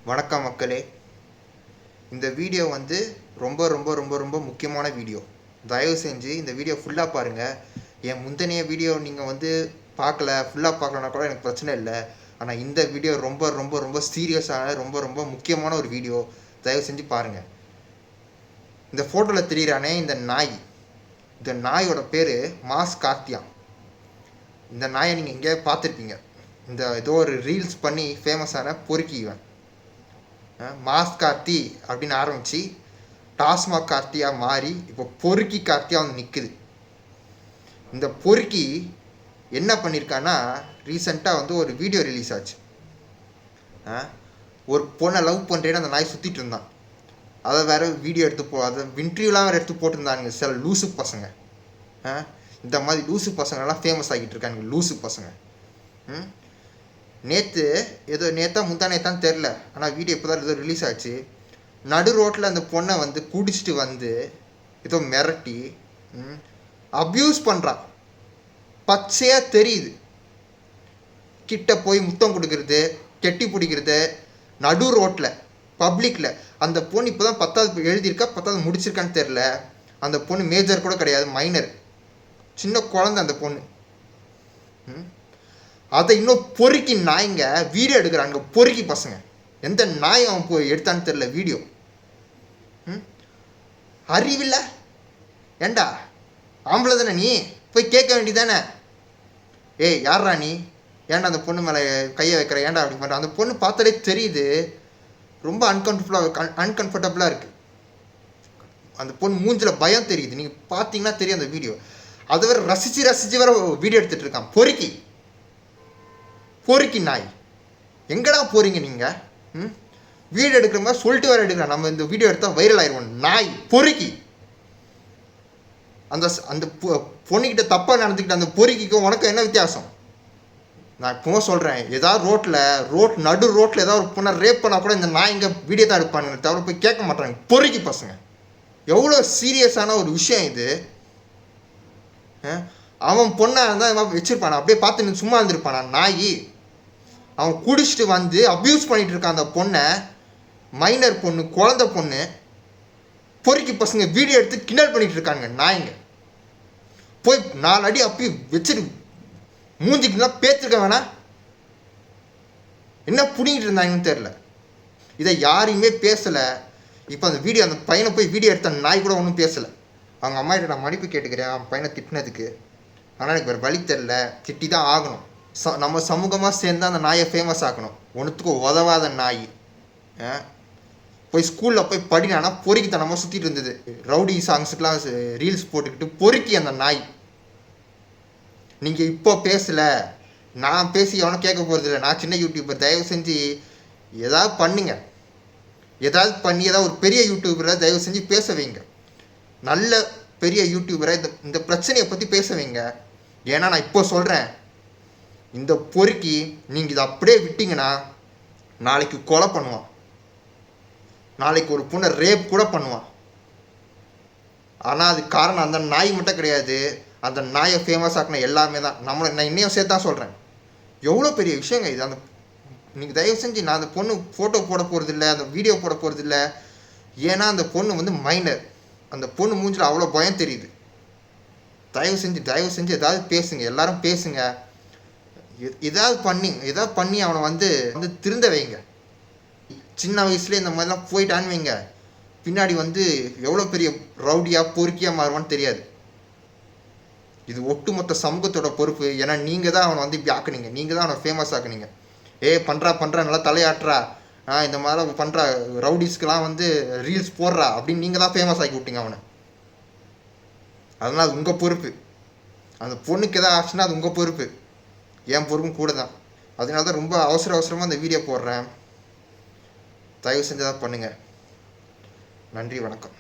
வணக்கம் மக்களே. இந்த வீடியோ வந்து ரொம்ப ரொம்ப ரொம்ப ரொம்ப முக்கியமான வீடியோ. தயவு செஞ்சு இந்த வீடியோ ஃபுல்லாக பாருங்கள். என் முந்தைய வீடியோ நீங்கள் வந்து பார்க்கல, ஃபுல்லாக பார்க்கலனா கூட எனக்கு பிரச்சனை இல்லை. ஆனால் இந்த வீடியோ ரொம்ப ரொம்ப ரொம்ப சீரியஸான ரொம்ப ரொம்ப முக்கியமான ஒரு வீடியோ. தயவு செஞ்சு பாருங்கள். இந்த ஃபோட்டோவில் தெரிகிறானே இந்த நாய், இந்த நாயோட பேர் மாஸ் கார்த்தியா. இந்த நாயை நீங்கள் எங்கேயாவது பார்த்துருப்பீங்க. இந்த ஏதோ ஒரு ரீல்ஸ் பண்ணி ஃபேமஸான பொறுக்கிவன் மாஸ் கார்த்தி அப்படின்னு ஆரம்பித்து டாஸ்மாக் கார்த்தியாக மாறி இப்போ பொறுக்கி கார்த்தியாக வந்து நிற்குது. இந்த பொறுக்கி என்ன பண்ணியிருக்கான்னா, ரீசெண்டாக வந்து ஒரு வீடியோ ரிலீஸ் ஆச்சு. ஒரு பொண்ணை லவ் பண்ணுறேன்னு அந்த நாய் சுற்றிட்டு இருந்தான். அதை வேறு வீடியோ எடுத்து அதை இன்டர்வியூலாம் வேறு எடுத்து போட்டிருந்தாங்க சில லூசு பசங்க. இந்த மாதிரி லூசு பசங்கள்லாம் ஃபேமஸ் ஆகிட்டு இருக்காங்க. லூசு பசங்க நேற்றா முந்தானேத்தான் தெரில, ஆனால் வீடியோ இப்போ தான் ஏதோ ரிலீஸ் ஆச்சு. நடு ரோட்டில் அந்த பொண்ணை வந்து குடிச்சிட்டு வந்து ஏதோ மிரட்டி அப்யூஸ் பண்ணுறான். பச்சையாக தெரியுது. கிட்ட போய் முத்தம் கொடுக்கறது, கெட்டி பிடிக்கிறது நடு ரோட்டில் பப்ளிக்கில். அந்த பொண்ணு இப்போ தான் 10வது எழுதியிருக்கா, 10வது முடிச்சிருக்கான்னு தெரில. அந்த பொண்ணு மேஜர் கூட கிடையாது, மைனர், சின்ன குழந்தை அந்த பொண்ணு. அதை இன்னும் பொறுக்கி நாய்ங்க வீடியோ எடுக்கிறாங்க. பொறுக்கி பசங்க. எந்த நாய் அவன் போய் எடுத்தான்னு தெரில வீடியோ. அறிவில்லை ஏண்டா? ஆம்பளை தானே நீ? போய் கேட்க வேண்டியதானே? ஏய் யாரா நீ? ஏன்டா அந்த பொண்ணு மேலே கையை வைக்கிற? ஏன்டா அப்படி பண்ணுற? அந்த பொண்ணு பார்த்தாலே தெரியுது ரொம்ப அன்கம்ஃபர்டபுளாக இருக்குது. அந்த பொண்ணு மூஞ்சில் பயம் தெரியுது. நீங்கள் பார்த்தீங்கன்னா தெரியும் அந்த வீடியோ. அதை வேறு ரசித்து வேறு வீடியோ எடுத்துகிட்டு இருக்கான். பொறுக்கி நாய். எங்கடா போகிறீங்க நீங்கள்? வீடியோ எடுக்கிற மாதிரி சொல்லிட்டு வேறு எடுக்கிறேன். நம்ம இந்த வீடியோ எடுத்தால் வைரல் ஆயிடுவோம். நாய் பொறுக்கி. அந்த பொண்ணுக்கிட்ட தப்பாக நடந்துக்கிட்ட அந்த பொறுக்கிக்கும் உனக்கு என்ன வித்தியாசம்? நான் இப்போ சொல்கிறேன், ஏதாவது நடு ரோட்டில் ஏதாவது ஒரு பொண்ணை ரேப் பண்ணால் கூட இந்த நாய் இங்கே வீடியோ தான் எடுப்பானுங்க தவிர போய் கேட்க மாட்டாங்க. பொறுக்கி பசங்க. எவ்வளோ சீரியஸான ஒரு விஷயம் இது. அவன் பொண்ணை இருந்தால் வச்சுருப்பானா? அப்படியே பார்த்து சும்மா இருந்திருப்பானா நாய்? அவன் குடிச்சிட்டு வந்து அப்யூஸ் பண்ணிகிட்டு இருக்கான் அந்த பொண்ணை. மைனர் பொண்ணு, குழந்தை பொண்ணு. பொறுக்கி பசங்க வீடியோ எடுத்து கிண்டல் பண்ணிகிட்டு இருக்காங்க நாய்ங்க. போய் 4 அடி அப்படி வச்சுட்டு மூஞ்சிக்கலாம் பேத்துருக்க வேணா? என்ன பிடிங்கிட்டு இருந்தாங்கன்னு தெரில. இதை யாரையுமே பேசலை. இப்போ அந்த பையனை போய் வீடியோ எடுத்த நாய் கூட ஒன்றும் பேசலை. அவங்க அம்மாகிட்ட நான் மன்னிப்பு கேட்டுக்கிறேன் அவன் பையனை திட்டினதுக்கு. ஆனால் எனக்கு வேறு வழி தெரில, திட்டி தான் ஆகணும். நம்ம சமூகமாக சேர்ந்து அந்த நாயை ஃபேமஸ் ஆக்கணும். ஒன்றுத்துக்கும் உதவாத நாய். போய் ஸ்கூலில் போய் படினானா பொறுக்கித்தனமாக சுற்றிட்டு இருந்தது. ரவுடி சாங்ஸுக்கெலாம் ரீல்ஸ் போட்டுக்கிட்டு பொறுக்கி அந்த நாய். நீங்கள் இப்போ பேசலை, நான் பேசி எவனும் கேட்க போகிறதில்ல. நான் சின்ன யூடியூபர். தயவு செஞ்சு ஏதாவது பண்ணுங்க. ஏதாவது பண்ணி ஏதாவது ஒரு பெரிய யூடியூபரை தயவு செஞ்சு பேச வைங்க. நல்ல பெரிய யூடியூபரை இந்த பிரச்சனையை பற்றி பேச வைங்க. ஏன்னா நான் இப்போ சொல்கிறேன், இந்த பொறுக்கி நீங்கள் இதை அப்படியே விட்டீங்கன்னா நாளைக்கு கொலை பண்ணுவான். நாளைக்கு ஒரு பொண்ணை ரேப் கூட பண்ணுவான். ஆனால் அது காரணம் அந்த நாய் மட்டும் கிடையாது. அந்த நாயை ஃபேமஸ் ஆக்கின எல்லாமே தான். நான் இன்னையும் சேர்த்து தான் சொல்கிறேன். எவ்வளோ பெரிய விஷயங்க இது. நீங்கள் தயவு செஞ்சு, நான் அந்த பொண்ணு ஃபோட்டோ போட போகிறதில்ல, அந்த வீடியோ போட போகிறதில்ல. ஏன்னா அந்த பொண்ணு வந்து மைனர். அந்த பொண்ணு மூஞ்சில் அவ்வளோ பயம் தெரியுது. தயவு செஞ்சு ஏதாவது பேசுங்க. எல்லாரும் பேசுங்க. ஏதாவது பண்ணி அவனை வந்து திருந்த வைங்க. சின்ன வயசுலேயே இந்த மாதிரிலாம் போயிட்டான்னு வைங்க, பின்னாடி வந்து எவ்வளோ பெரிய ரவுடியாக பொறுக்கியாக மாறுவான்னு தெரியாது. இது ஒட்டுமொத்த சமூகத்தோட பொறுப்பு. ஏன்னா நீங்கள் தான் அவனை வந்து இப்படி ஆக்குனீங்க. நீங்கள் தான் அவனை ஃபேமஸ் ஆக்குனீங்க. பண்ணுறா நல்லா தலையாட்டுறா, இந்த மாதிரிலாம் பண்ணுற ரவுடிஸ்க்கெலாம் வந்து ரீல்ஸ் போடுறா அப்படின்னு நீங்கள் தான் ஃபேமஸ் ஆக்கி விட்டீங்க அவனை. அதனால் அது உங்கள் பொறுப்பு. அந்த பொண்ணுக்கு எதாவது ஆச்சுன்னா அது உங்கள் பொறுப்பு. என் பொறுப்பும் கூட தான். அதனால தான் ரொம்ப அவசரமாக அந்த வீடியோ போடுறேன். தயவு செஞ்சு தான் பண்ணுங்கள். நன்றி, வணக்கம்.